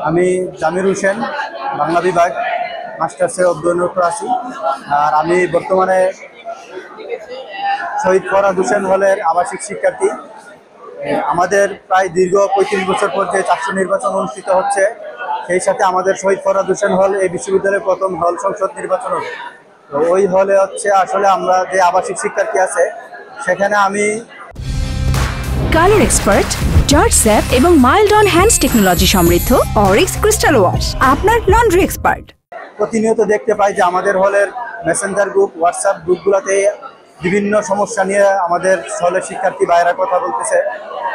আমি জামির হোসেন, বাংলা বিভাগ মাস্টার্সে অধ্যয়নরত আছি। আর আমি বর্তমানে শহীদ ফরহাদ হোসেন হলের আবাসিক শিক্ষার্থী। আমাদের প্রায় দীর্ঘ ৩৫ বছর পর যে চারশো নির্বাচন অনুষ্ঠিত হচ্ছে, সেই সাথে আমাদের শহীদ ফরহাদ হোসেন হল এই বিশ্ববিদ্যালয়ের প্রথম হল সংসদ নির্বাচন হবে। তো ওই হলে আসলে আমরা যে আবাসিক শিক্ষার্থী আছে, সেখানে আমি কালার এক্সপার্ট, জর্জ স্যাপ এবং মাইল্ড অন হ্যান্ডস টেকনোলজি সমৃদ্ধ অরিক্স ক্রিস্টাল ওয়াশ আপনার লন্ড্রি এক্সপার্ট। প্রতিনিয়ত দেখতে পাই যে আমাদের হলের মেসেঞ্জার গ্রুপ, হোয়াটসঅ্যাপ গ্রুপগুলোতে বিভিন্ন সমস্যা নিয়ে আমাদের হলের শিক্ষার্থী ভাইয়েরা কথা বলতেছে।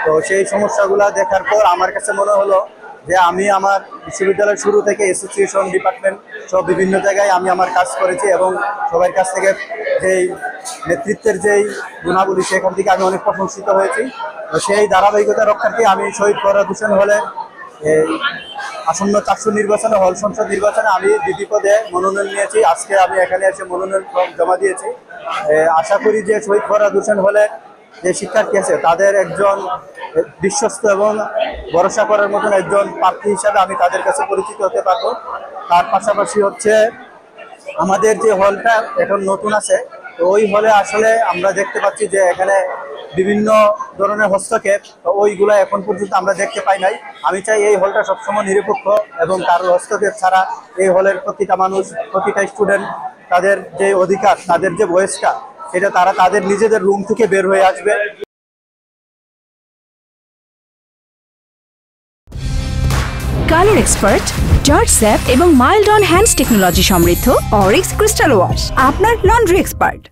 তো সেই সমস্যাগুলো দেখার পর আমার কাছে মনে হলো যে আমি আমার বিশ্ববিদ্যালয়ের শুরু থেকে অ্যাসোসিয়েশন, ডিপার্টমেন্ট সব বিভিন্ন জায়গায় আমি আমার কাজ করেছি এবং সবার কাছ থেকে যেই নেতৃত্বের যেই গুণাবলী, সেখান থেকে আমি অনেক প্রশংসিত হয়েছি। তো সেই ধারাবাহিকতা রক্ষার্থে আমি শহীদ ফরহাদ হোসেন হলে আসন্ন 400 নির্বাচনে, হল সংসদ নির্বাচনে আমি ডিপি পদে মনোনয়ন নিয়েছি। আজকে আমি এখানে এসে মনোনয়ন ফর্ম জমা দিয়েছি। আশা করি যে শহীদ ফরহাদ হোসেন হলে যে শিক্ষার্থী আছে তাদের একজন বিশ্বস্ত এবং ভরসা করার মতন একজন প্রার্থী হিসাবে আমি তাদের কাছে পরিচিত হতে পারবো। তার পাশাপাশি আমাদের যে হলটা এখন নতুন আছে, তো ওই হলে আসলে আমরা দেখতে পাচ্ছি যে এখানে বিভিন্ন ধরনের হস্তক্ষেপ, ওইগুলো এখন পর্যন্ত আমরা দেখতে পাই নাই। আমি চাই এই হলটা সবসময় নিরপেক্ষ এবং কারোর হস্তক্ষেপ ছাড়া এই হলের প্রতিটা মানুষ, প্রতিটা স্টুডেন্ট তাদের যে অধিকার, তাদের যে ভয়েসটা, সেটা তারা তাদের নিজেদের রুম থেকে বের হয়ে আসবে। কালার এক্সপার্ট, জর্জ স্যাপ এবং মাইল্ড অন হ্যান্ডস টেকনোলজি সমৃদ্ধ অরিক্স ক্রিস্টাল ওয়াশ আপনার লন্ড্রি এক্সপার্ট।